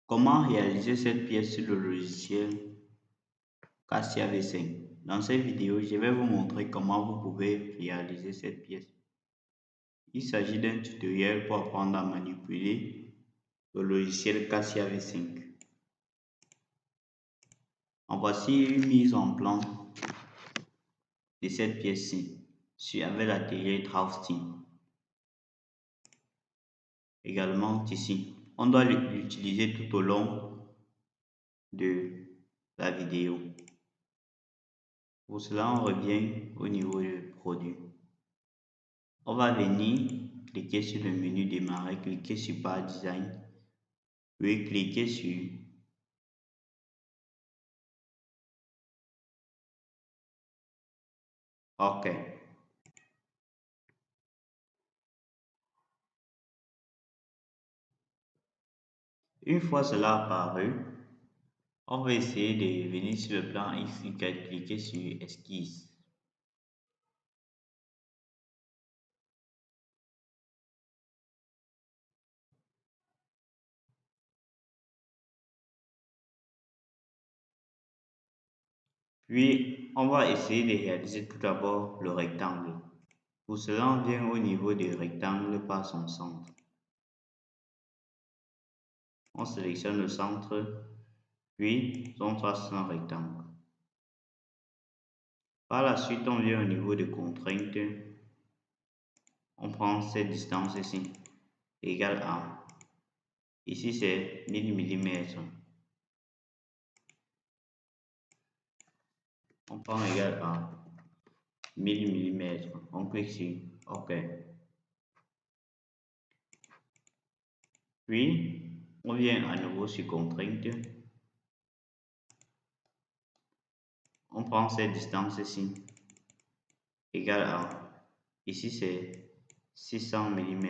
Comment réaliser cette pièce sur le logiciel Cassia V5? Dans cette vidéo, je vais vous montrer comment vous pouvez réaliser cette pièce. Il s'agit d'un tutoriel pour apprendre à manipuler le logiciel Cassia V5. En voici une mise en plan de cette pièce-ci avec l'atelier Drafting. Également ici, on doit l'utiliser tout au long de la vidéo. Pour cela, on revient au niveau du produit. On va venir cliquer sur le menu démarrer, cliquer sur Par Design, puis cliquer sur OK. Une fois cela apparu, on va essayer de venir sur le plan X et cliquer sur Esquisse. Puis, on va essayer de réaliser tout d'abord le rectangle. Pour cela, on vient au niveau du rectangle par son centre. On sélectionne le centre, puis on trace un rectangle. Par la suite, on vient au niveau de contraintes. On prend cette distance ici, égale à, ici c'est 1000 mm. On prend égal à 1000 mm. On clique sur OK. Puis, on vient à nouveau sur contrainte. On prend cette distance ici, égale à, ici c'est 600 mm.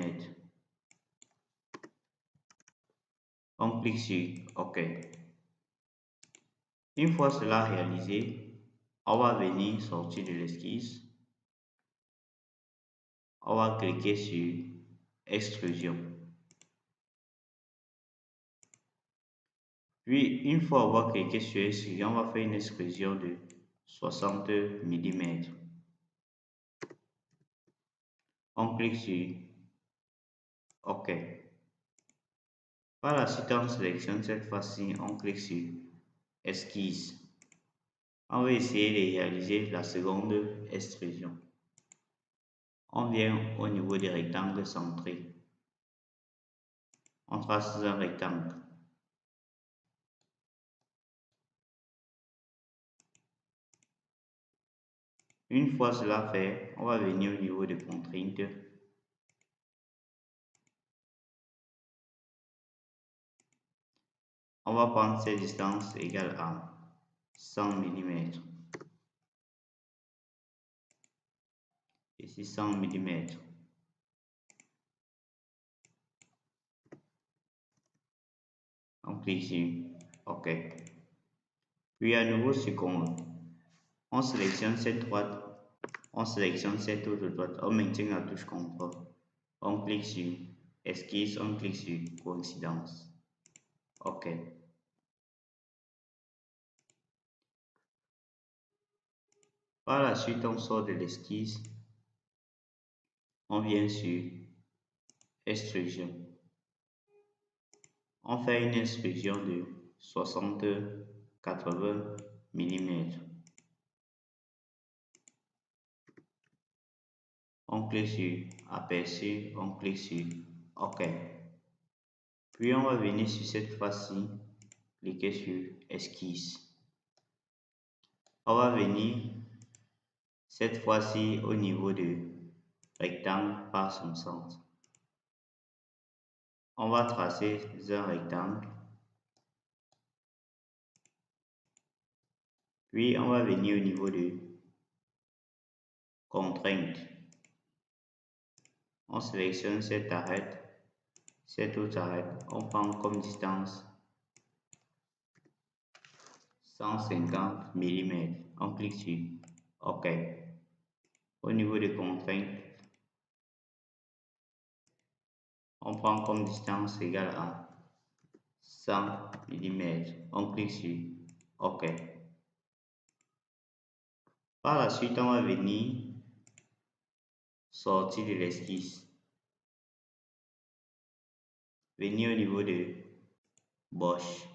On clique sur OK. Une fois cela réalisé, on va venir sortir de l'esquisse. On va cliquer sur extrusion. Puis, une fois avoir cliqué sur extrusion, on va faire une extrusion de 60 mm. On clique sur OK. Par la suite, on sélectionne cette fois-ci, on clique sur esquisse. On va essayer de réaliser la seconde extrusion. On vient au niveau des rectangles centrés. On trace un rectangle. Une fois cela fait, on va venir au niveau des contraintes. On va prendre cette distance égale à 100 mm. Ici 100 mm. On clique sur OK. Puis à nouveau on sélectionne cette droite, on sélectionne cette autre droite, on maintient la touche contrôle. On clique sur esquisse, on clique sur coïncidence. OK. Par la suite, on sort de l'esquisse. On vient sur extrusion. On fait une extrusion de 60-80 mm. On clique sur aperçu, on clique sur OK. Puis on va venir sur cette fois-ci, cliquer sur esquisse. On va venir cette fois-ci au niveau du rectangle par son centre. On va tracer un rectangle. Puis on va venir au niveau de contrainte. On sélectionne cette arête, cette autre arête. On prend comme distance 150 mm. On clique sur OK. Au niveau des contraintes, on prend comme distance égale à 100 mm. On clique sur OK. Par la suite, on va venir sortir de l'esquisse. Venir au niveau de Bosch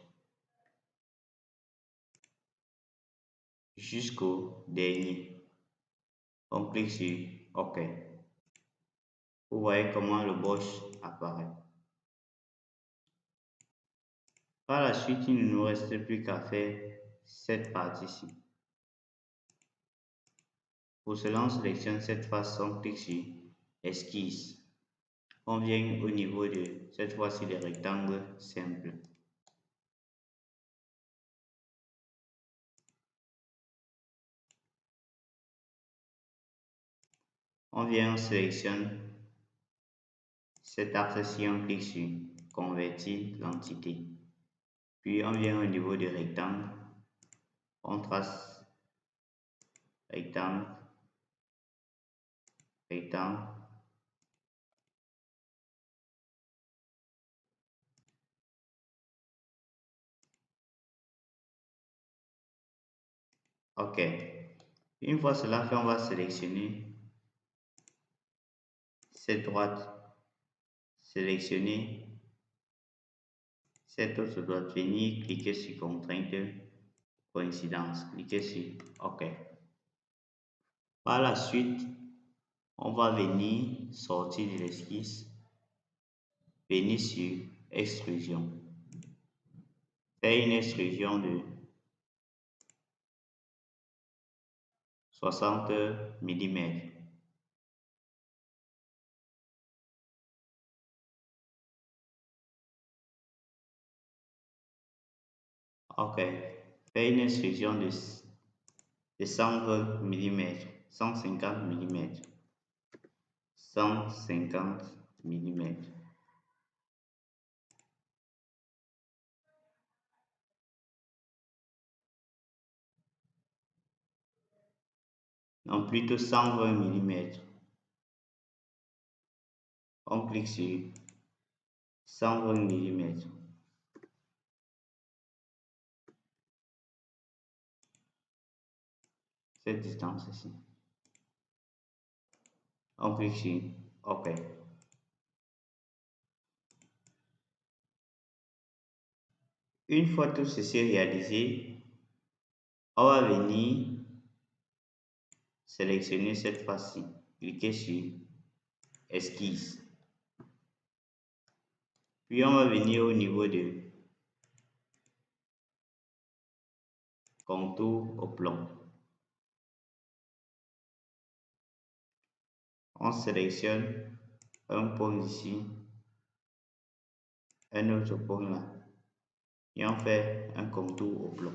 jusqu'au dernier. On clique sur OK. Vous voyez comment le Bosch apparaît. Par la suite, il ne nous reste plus qu'à faire cette partie-ci. Pour cela, on sélectionne cette face, on clique sur Esquisse. On vient au niveau de, cette fois-ci, des rectangles simples. On vient, on sélectionne cet axe-ci, on clique sur Convertir l'entité. Puis on vient au niveau du rectangle, on trace rectangle, rectangle. OK. Une fois cela fait, on va sélectionner cette droite, sélectionner cette autre droite, venir cliquer sur contrainte, coïncidence, cliquer sur OK. Par la suite, on va venir sortir de l'esquisse, venir sur extrusion, faire une extrusion de 60 mm. OK. Faire une extrusion de 120 mm, 150 mm, 150 mm. Non, plutôt 120 mm. On clique sur 120 mm. Cette distance ici. On clique sur OK. Une fois tout ceci réalisé, on va venir sélectionner cette face-ci. Cliquez sur Esquisse. Puis on va venir au niveau de Contour au plan. On sélectionne un point ici, un autre point là, et on fait un contour au plan.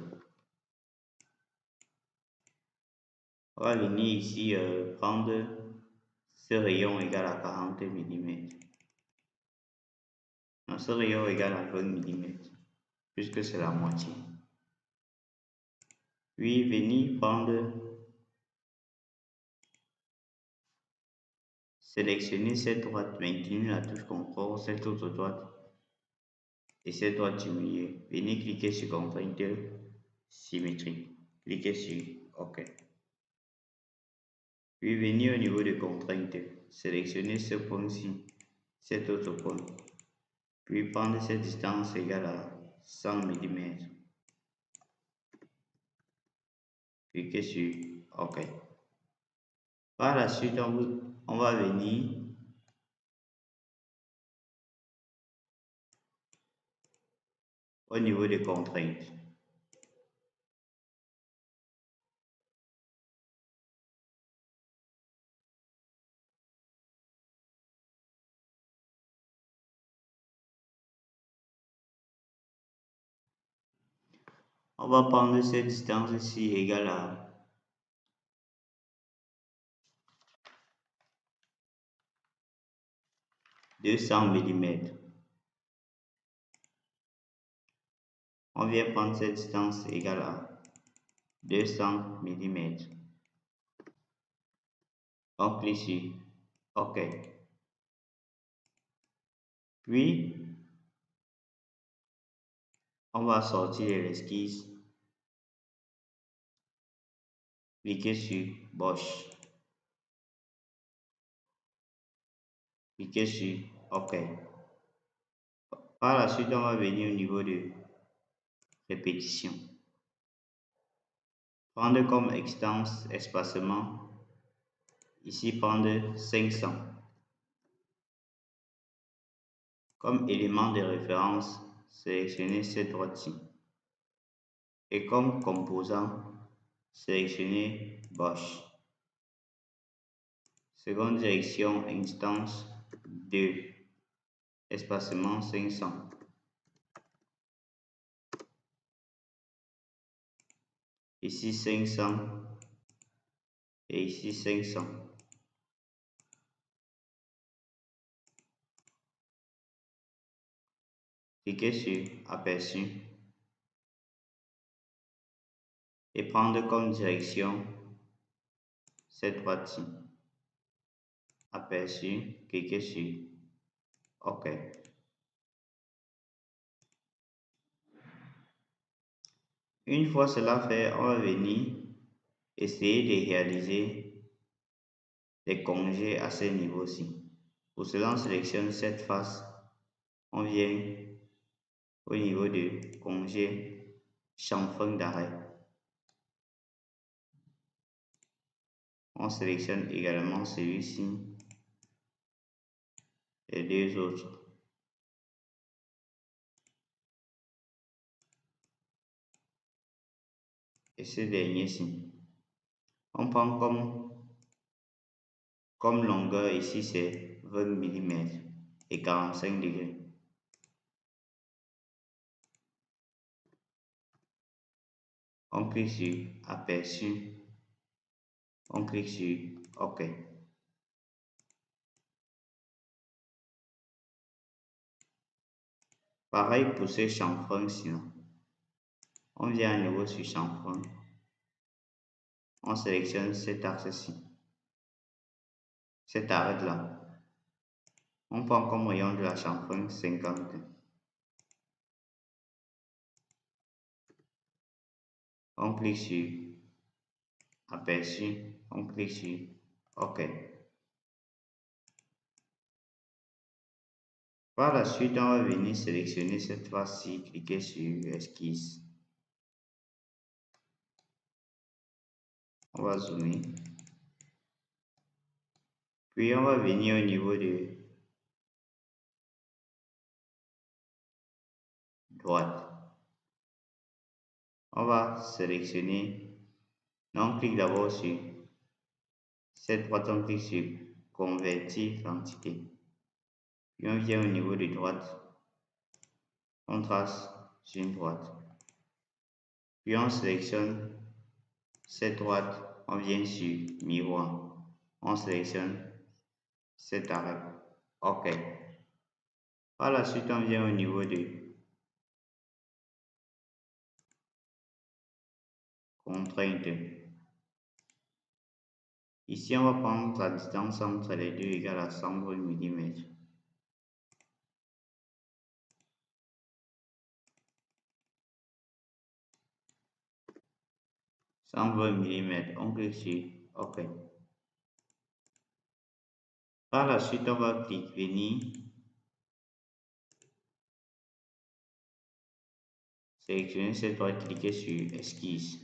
On va venir ici prendre ce rayon égal à 40 mm. Non, ce rayon égal à 20 mm, puisque c'est la moitié. Puis venir prendre, sélectionner cette droite, maintenir la touche CTRL, cette autre droite et cette droite du milieu. Venez cliquer sur contrainte symétrique. Cliquez sur OK. Puis venir au niveau de contrainte, sélectionner ce point-ci, cet autre point. Puis prendre cette distance égale à 100 mm. Cliquez sur OK. Par la suite, on va venir au niveau des contraintes. On va prendre cette distance ici égale à 200 mm. On vient prendre cette distance égale à 200 mm. On clique sur OK. Puis, On va sortir de l'esquisse, cliquer sur Bosch, cliquer sur OK. Par la suite, on va venir au niveau de répétition. Prendre comme extence espacement, ici prendre 500. Comme élément de référence, sélectionnez cette droite-ci. Et comme composant, sélectionnez Bosch. Seconde direction, instance 2, espacement 500. Ici 500 et ici 500. Cliquez sur aperçu et prendre comme direction cette droite-ci. Aperçu, cliquez sur OK. Une fois cela fait, on va venir essayer de réaliser des congés à ce niveau-ci. Pour cela, on sélectionne cette face. On vient au niveau de congé chanfrein d'arrêt. On sélectionne également celui-ci et deux autres. Et ce dernier-ci. On prend comme longueur ici, c'est 20 mm et 45 degrés. On clique sur aperçu. On clique sur OK. Pareil pour ce chanfrein sinon. On vient à nouveau sur chanfrein. On sélectionne cet axe-ci. Cette arête-là. On prend comme rayon de la chanfrein 50. On clique sur aperçu. On clique sur OK. Par la suite, on va venir sélectionner cette face-ci, cliquer sur esquisse. On va zoomer. Puis on va venir au niveau de droite. On va sélectionner. On clique d'abord sur cette droite, on clique sur convertir l'entité. Puis on vient au niveau de droite. On trace sur une droite. Puis on sélectionne cette droite. On vient sur miroir. On sélectionne cet arrêt. OK. Par la suite, on vient au niveau de contrainte. Ici, on va prendre la distance entre les deux égale à 120 mm. On clique sur OK. Par la suite, on va venir sélectionner cette droite, cliquer sur esquisse.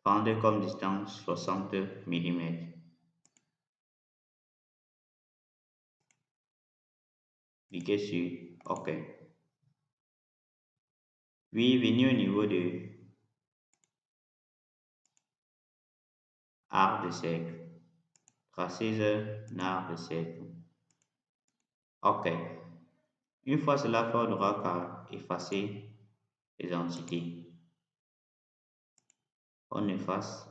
Prendre comme distance 60 mm. Cliquez sur OK. Puis venir au niveau de arc de cercle. Tracez un arc de cercle. OK. Une fois cela fait, on aura qu'à effacer les entités. On efface,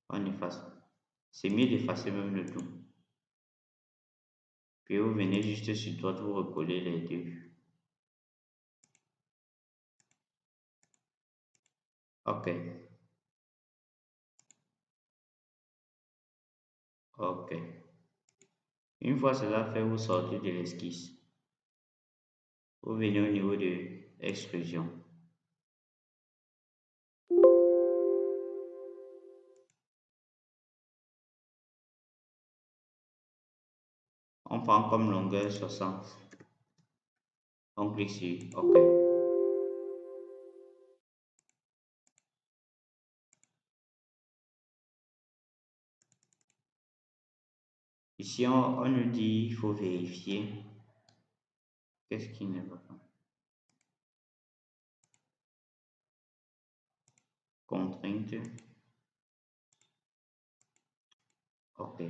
on efface. C'est mieux d'effacer même le tout. Puis vous venez juste sur droite, vous recollez les deux. OK. OK. Une fois cela fait, vous sortez de l'esquisse. Vous venez au niveau de extrusion. On prend comme longueur 60. On clique sur OK. Ici, on nous dit il faut vérifier. Qu'est-ce qui ne va pas? Contrainte. OK.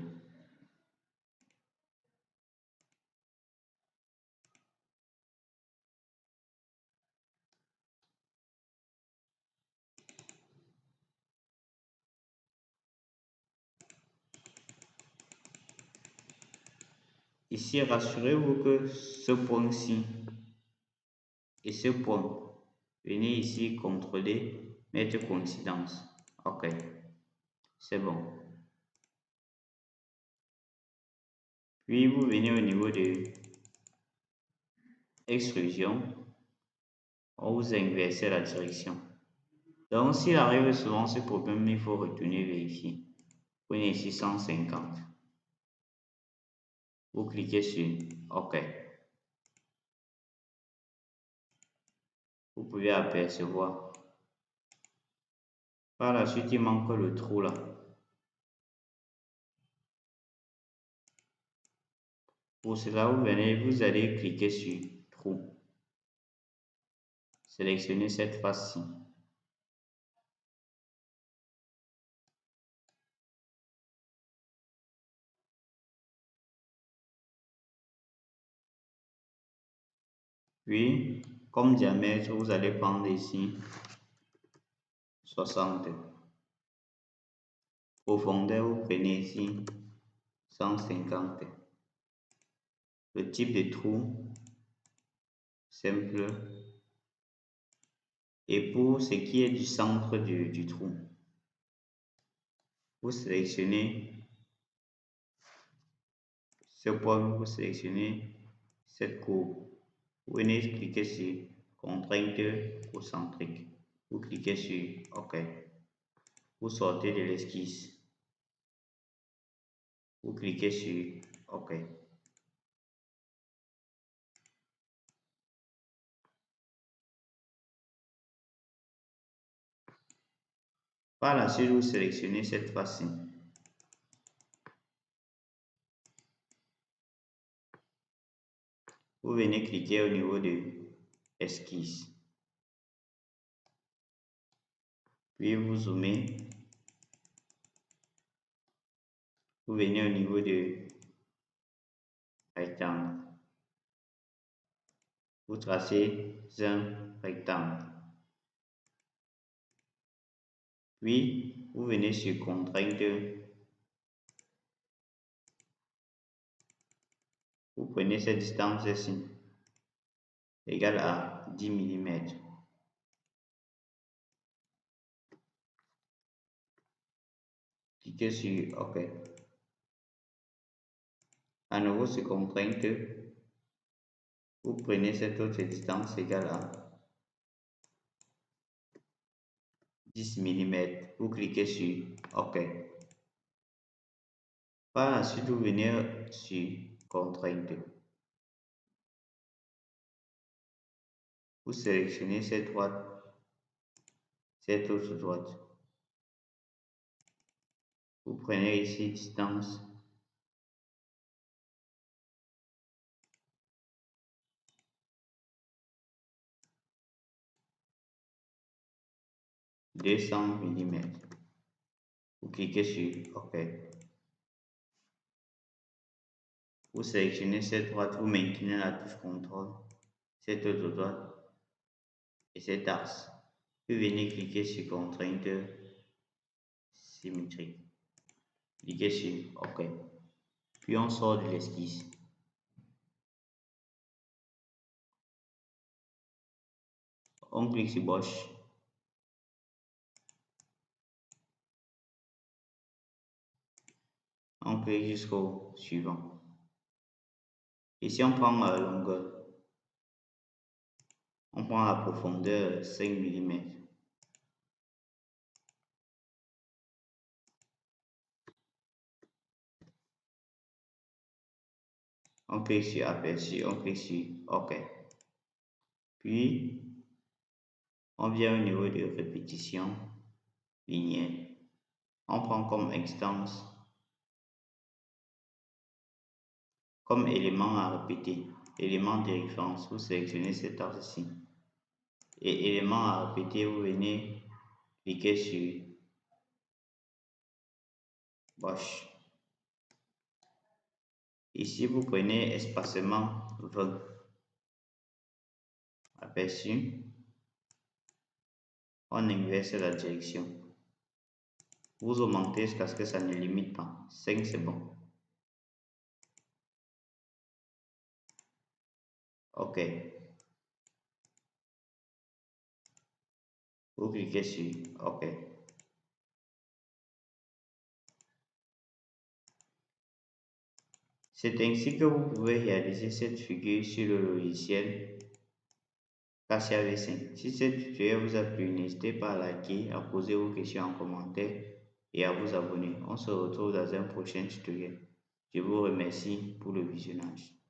Ici, rassurez-vous que ce point-ci et ce point, venez ici contrôler, mettre coïncidence. OK. C'est bon. Puis vous venez au niveau de extrusion, on vous inverse la direction. Donc s'il arrive souvent ce problème, il faut retourner vérifier. Prenez ici 150. Vous cliquez sur OK. Vous pouvez apercevoir. Par la suite, il manque le trou là. Pour cela, vous allez cliquer sur trou. Sélectionnez cette face-ci. Puis, comme diamètre, vous allez prendre ici 60. Profondeur, vous prenez ici 150. Le type de trou, simple. Et pour ce qui est du centre du trou, vous sélectionnez ce point, vous sélectionnez cette courbe. Vous venez cliquer sur contrainte concentrique. Vous cliquez sur OK. Vous sortez de l'esquisse. Vous cliquez sur OK. Par la suite, vous sélectionnez cette face-ci. Vous venez cliquer au niveau de esquisse. Puis vous zoomez. Vous venez au niveau de rectangle. Vous tracez un rectangle. Puis, vous venez sur contrainte. Vous prenez cette distance-ci, égale à 10 mm. Cliquez sur OK. À nouveau sur contrainte. Vous prenez cette autre distance égale à 10 mm. Vous cliquez sur OK. Par la suite, vous venez sur contrainte. Vous sélectionnez cette droite, cette autre droite. Vous prenez ici distance. « 200 mm. Vous cliquez sur OK. Vous sélectionnez cette droite, vous maintenez la touche contrôle, cette autre droite et cet axe. Puis venez cliquer sur contrainte symétrique. Cliquez sur OK. Puis on sort de l'esquisse. On clique sur Bosch. On clique jusqu'au suivant. Ici, on prend la longueur. On prend la profondeur 5 mm. On clique sur aperçu, on clique sur OK. Puis, on vient au niveau de répétition linéaire. On prend comme instance, comme élément à répéter, élément de référence, vous sélectionnez cet axe ici. Et élément à répéter, vous venez cliquer sur gauche. Ici, vous prenez espacement 20. Aperçu. On inverse la direction. Vous augmentez jusqu'à ce que ça ne limite pas. 5, c'est bon. OK. Vous cliquez sur OK. C'est ainsi que vous pouvez réaliser cette figure sur le logiciel Cassia V5. Si ce tutoriel vous a plu, n'hésitez pas à liker, à poser vos questions en commentaire et à vous abonner. On se retrouve dans un prochain tutoriel. Je vous remercie pour le visionnage.